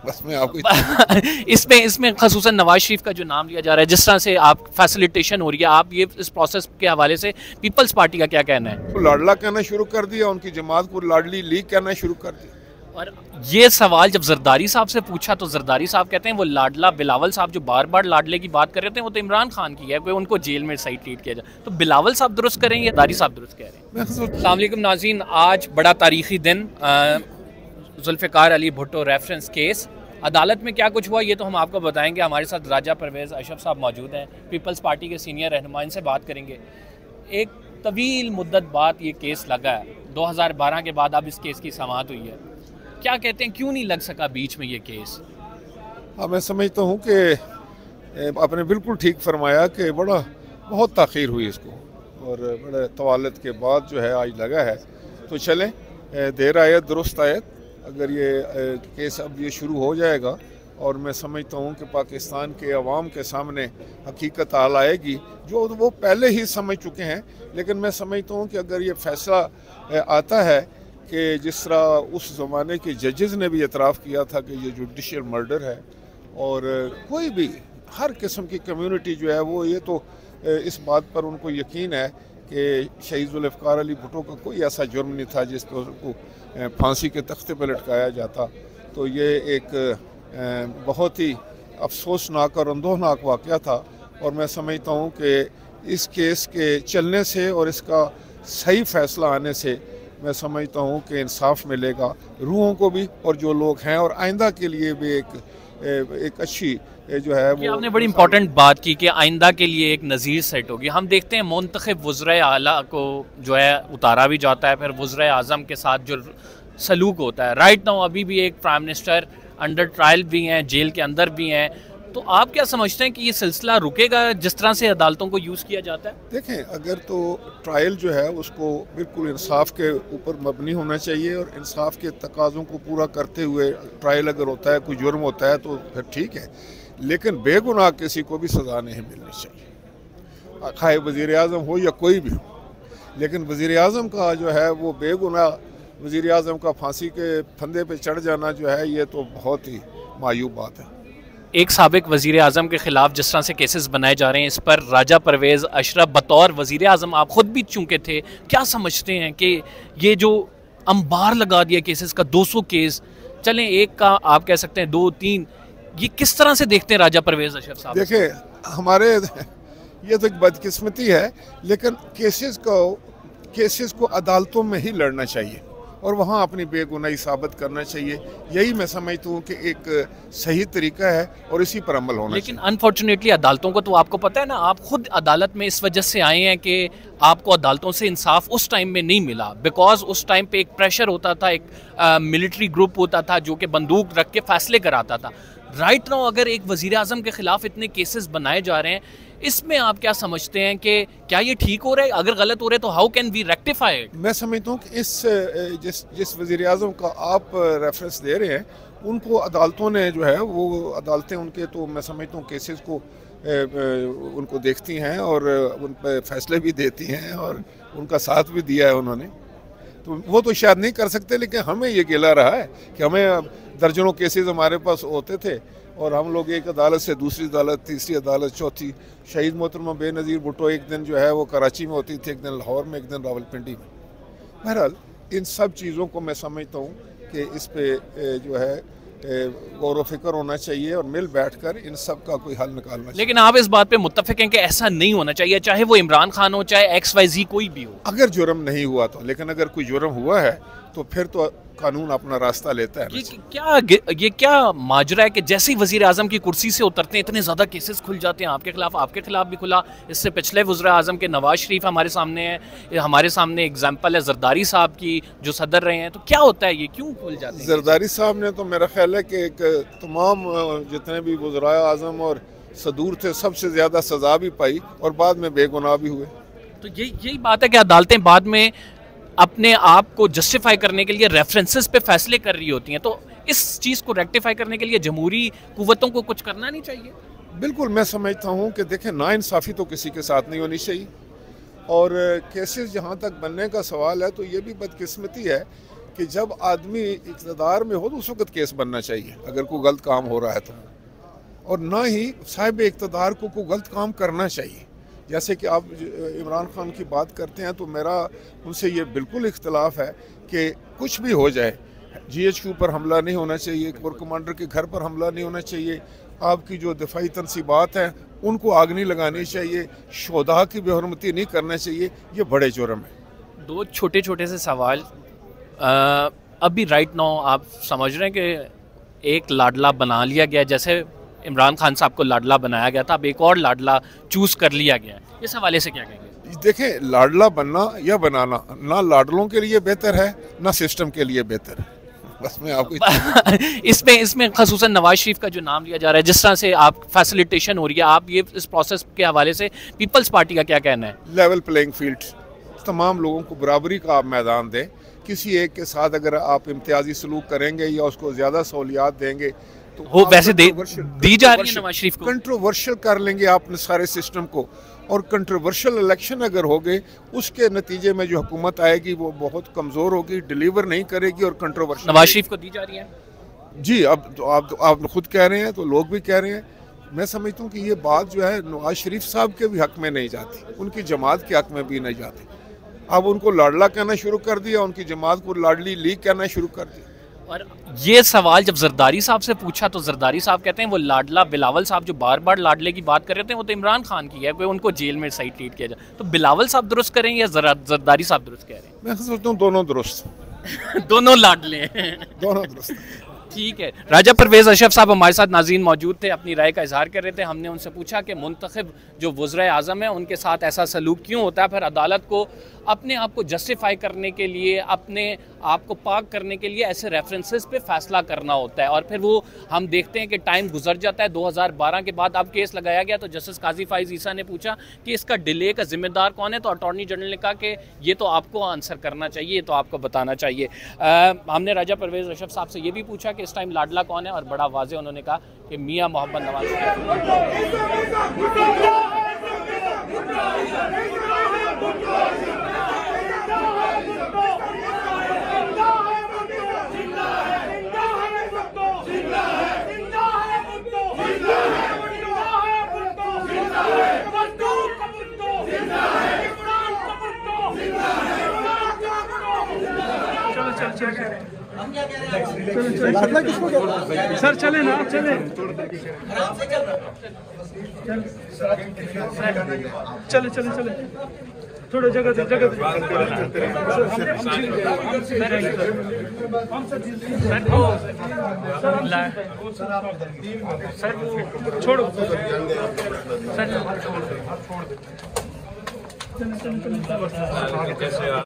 बस मैं आपको इसमें इसमें खसूसन नवाज शरीफ का जो नाम लिया जा रहा है, जिस तरह से आप फैसिलिटेशन हो रही है, आप ये इस प्रोसेस के हवाले से पीपल्स पार्टी का क्या कहना है? तो लाडला कहना शुरू कर दिया, उनकी जमात को लाडली लीग कहना शुरू कर दिया। और ये सवाल जब जरदारी साहब से पूछा तो जरदारी साहब कहते हैं वो लाडला बिलावल साहब जो बार बार लाडले की बात कर रहे थे वो तो इमरान खान की है, कोई उनको जेल में सही ट्रीट किया जाए। तो बिलावल साहब दुरुस्त करें या जरदारी साहब दुरुस्त कह रहे हैं? अस्सलाम वालेकुम नाज़रीन, आज बड़ा तारीखी दिन, जुल्फ़िकार अली भुट्टो रेफरेंस केस। अदालत में क्या कुछ हुआ ये तो हम आपको बताएंगे। हमारे साथ राजा परवेज़ अशरफ साहब मौजूद हैं, पीपल्स पार्टी के सीनियर रहनुमा, इनसे बात करेंगे। एक तवील मुद्दत बाद ये केस लगा है, 2012 के बाद अब इस केस की समाअत हुई है। क्या कहते हैं, क्यों नहीं लग सका बीच में ये केस? हाँ, मैं समझता हूँ कि आपने बिल्कुल ठीक फरमाया कि बहुत ताख़ीर हुई इसको, और बड़े तवालत के बाद जो है आज लगा है। तो चलें, देर आयत दुरुस्त आयत। अगर ये केस अब ये शुरू हो जाएगा और मैं समझता हूँ कि पाकिस्तान के अवाम के सामने हकीकत हाल आएगी जो वो पहले ही समझ चुके हैं। लेकिन मैं समझता हूँ कि अगर ये फैसला आता है कि जिस तरह उस ज़माने के जजेस ने भी एतराफ़ किया था कि ये जुडिशल मर्डर है, और कोई भी हर किस्म की कम्युनिटी जो है वो ये तो इस बात पर उनको यकीन है कि शहीद जुल्फ़िकार अली भुट्टो का कोई ऐसा जुर्म नहीं था जिस पर उसको फांसी के तख्ते पर लटकाया जाता। तो ये एक बहुत ही अफसोसनाक और अंदोहनाक वाक़या था, और मैं समझता हूँ कि इस केस के चलने से और इसका सही फ़ैसला आने से मैं समझता हूँ कि इंसाफ मिलेगा रूहों को भी, और जो लोग हैं, और आइंदा के लिए भी एक अच्छी जो है वो। आपने बड़ी इंपॉर्टेंट बात की कि आइंदा के लिए एक नज़ीर सेट होगी। हम देखते हैं मुंतखब वज़राए आला को जो है उतारा भी जाता है, फिर वज़राए आज़म के साथ जो सलूक होता है। राइट नाउ अभी भी एक प्राइम मिनिस्टर अंडर ट्रायल भी हैं, जेल के अंदर भी हैं। तो आप क्या समझते हैं कि ये सिलसिला रुकेगा जिस तरह से अदालतों को यूज़ किया जाता है? देखें, अगर तो ट्रायल जो है उसको बिल्कुल इंसाफ के ऊपर मबनी होना चाहिए, और इंसाफ के तकाज़ों को पूरा करते हुए ट्रायल अगर होता है, कोई जुर्म होता है तो फिर ठीक है। लेकिन बेगुनाह किसी को भी सज़ा नहीं मिलनी चाहिए, खाए वज़ीर आज़म हो या कोई भी हो। लेकिन वज़ीर आज़म का जो है वो बेगुनाह वज़ीर आज़म का फांसी के फंदे पे चढ़ जाना जो है ये तो बहुत ही मायूब बात है। एक साबिक वज़ीर आज़म के ख़िलाफ़ जिस तरह से केसेस बनाए जा रहे हैं, इस पर राजा परवेज़ अशरफ बतौर वज़ीर आज़म, आप ख़ुद भी चूके थे, क्या समझते हैं कि ये जो अंबार लगा दिया केसेस का, 200 केस चलें, एक का आप कह सकते हैं 2-3, ये किस तरह से देखते हैं राजा परवेज़ अशरफ साहब? देखिए, हमारे ये तो एक बदकिस्मती है, लेकिन केसेस को अदालतों में ही लड़ना चाहिए और वहाँ अपनी बेगुनाही साबित करना चाहिए। यही मैं समझता हूँ कि एक सही तरीका है और इसी पर अमल होना लेकिन चाहिए। अनफॉर्चुनेटली अदालतों को तो आपको पता है ना, आप खुद अदालत में इस वजह से आए हैं कि आपको अदालतों से इंसाफ उस टाइम में नहीं मिला, बिकॉज उस टाइम पे एक प्रेशर होता था, एक मिलिट्री ग्रुप होता था जो कि बंदूक रख के फैसले कराता था। राइट नाउ अगर एक वज़ीर आज़म के ख़िलाफ़ इतने केसेस बनाए जा रहे हैं, इसमें आप क्या समझते हैं कि क्या ये ठीक हो रहा है? अगर गलत हो रहे हैं तो how can we rectify it? मैं समझता हूँ कि जिस वज़ीर आज़म का आप रेफरेंस दे रहे हैं, उनको अदालतों ने जो है वो अदालतें उनके, तो मैं समझता हूँ केसेस को उनको देखती हैं और उन पर फैसले भी देती हैं, और उनका साथ भी दिया है उन्होंने। तो वो तो शायद नहीं कर सकते, लेकिन हमें ये गिला रहा है कि हमें दर्जनों केसेस हमारे पास होते थे और हम लोग एक अदालत से दूसरी अदालत, तीसरी अदालत, चौथी। शहीद मोहतरमा बेनज़ीर भुट्टो एक दिन जो है वो कराची में होती थी, एक दिन लाहौर में, एक दिन रावलपिंडी में। बहरहाल इन सब चीज़ों को मैं समझता हूँ कि इस पे जो है गौर व फिक्र होना चाहिए और मिल बैठकर इन सब का कोई हल निकालना चाहिए। लेकिन आप इस बात पे मुत्तफिक हैं कि ऐसा नहीं होना चाहिए, चाहे वो इमरान खान हो, चाहे XYZ कोई भी हो? अगर जुर्म नहीं हुआ तो, लेकिन अगर कोई जुर्म हुआ है तो फिर तो कानून अपना रास्ता लेता है। ये क्या माजरा है कि जैसे ही वज़ीर आज़म की कुर्सी से उतरते हैं इतने ज़्यादा केसेस खुल जाते हैं आपके खिलाफ, आपके खिलाफ भी खुला। इससे पिछले वज़ीर आज़म के नवाज शरीफ हमारे सामने है, हमारे सामने एग्जाम्पल है जरदारी साहब की जो सदर रहे हैं। तो क्या होता है, ये क्यों खुल जाते हैं? जरदारी साहब ने तो मेरा ख्याल है कि तमाम जितने भी वज़ीर आज़म और सदूर थे सबसे ज़्यादा सज़ा भी पाई और बाद में बेगुनाह भी हुए। तो यही बात है कि अदालतें बाद में अपने आप को जस्टिफाई करने के लिए रेफरेंसेस पे फैसले कर रही होती हैं। तो इस चीज़ को रेक्टिफाई करने के लिए जमहूरी कुव्वतों को कुछ करना नहीं चाहिए? बिल्कुल, मैं समझता हूँ कि देखें, नाइंसाफ़ी तो किसी के साथ नहीं होनी चाहिए, और केसेस जहाँ तक बनने का सवाल है तो ये भी बदकिस्मती है कि जब आदमी इक़्तिदार में हो तो उस वक्त केस बनना चाहिए अगर कोई गलत काम हो रहा है तो, और ना ही साहिब इक़्तिदार को कोई गलत काम करना चाहिए। जैसे कि आप इमरान खान की बात करते हैं तो मेरा उनसे ये बिल्कुल इख्तलाफ है कि कुछ भी हो जाए, GHQ पर हमला नहीं होना चाहिए, कोर कमांडर के घर पर हमला नहीं होना चाहिए, आपकी जो दिफाई तनसीबात हैं उनको आग नहीं लगानी चाहिए, शोधा की बेहरमती नहीं करना चाहिए, ये बड़े जुर्म है। दो छोटे छोटे से सवाल। अभी राइट नाउ आप समझ रहे हैं कि एक लाडला बना लिया गया, जैसे इमरान खान साहब को लाडला बनाया गया था, अब एक और लाडला चूज़ कर लिया गया है, इस हवाले से क्या कहेंगे? देखें, लाडला बनना या बनाना ना लाडलों के लिए बेहतर है ना सिस्टम के लिए बेहतर है। बस मैं आपको इसमें खसूसन नवाज शरीफ का जो नाम लिया जा रहा है, जिस तरह से आप फैसिलिटेशन हो रही है, आप ये इस प्रोसेस के हवाले से पीपल्स पार्टी का क्या कहना है? लेवल प्लेइंग फील्ड, तमाम लोगों को बराबरी का आप मैदान दें। किसी एक के साथ अगर आप इम्तियाजी सलूक करेंगे या उसको ज़्यादा सहूलियात देंगे तो वो वैसे दी जा रही है नवाज शरीफ को, कंट्रोवर्शियल कर लेंगे आपने सारे सिस्टम को, और कंट्रोवर्शियल इलेक्शन अगर हो गए उसके नतीजे में जो हुकूमत आएगी वो बहुत कमज़ोर होगी, डिलीवर नहीं करेगी और कंट्रोवर्शियल। नवाज शरीफ को दी जा रही है जी, अब तो आप खुद कह रहे हैं तो लोग भी कह रहे हैं। मैं समझता हूँ कि ये बात जो है नवाज शरीफ साहब के भी हक में नहीं जाती, उनकी जमात के हक में भी नहीं जाती। अब उनको लाडला कहना शुरू कर दिया, उनकी जमात को लाडली लीग कहना शुरू कर दिया। और ये सवाल जब जरदारी साहब से पूछा तो जरदारी साहब कहते हैं वो लाडला बिलावल साहब जो बार बार लाडले की बात कर रहे थे वो तो इमरान खान की है, कोई उनको जेल में सही ट्रीट किया जाए। तो बिलावल साहब दुरुस्त करें या जरदारी साहब दुरुस्त कह रहे हैं? मैं सोचता हूँ दोनों दुरुस्त दोनों लाडले हैं। दोनों दुरुस्त। ठीक है। राजा परवेज़ अशरफ साहब हमारे साथ नाज़रीन मौजूद थे, अपनी राय का इजहार कर रहे थे। हमने उनसे पूछा कि मुंतखब जो वज़ीर आज़म है उनके साथ ऐसा सलूक क्यों होता है, फिर अदालत को अपने आप को जस्टिफाई करने के लिए, अपने आप को पाक करने के लिए ऐसे रेफरेंसेस पे फैसला करना होता है, और फिर वो हम देखते हैं कि टाइम गुजर जाता है। 2012 के बाद अब केस लगाया गया तो जस्टिस काजी फाइज ईसा ने पूछा कि इसका डिले का जिम्मेदार कौन है, तो अटॉर्नी जनरल ने कहा कि ये तो आपको आंसर करना चाहिए, ये तो आपको बताना चाहिए। हमने राजा परवेज़ अशरफ साहब से ये भी पूछा कि इस टाइम लाडला कौन है, और बड़ा वाज़ेह उन्होंने कहा कि मियाँ मोहम्मद नवाज सर चले ना, चले चले चले चले थोड़ा जगह दे सर छोड़ो सर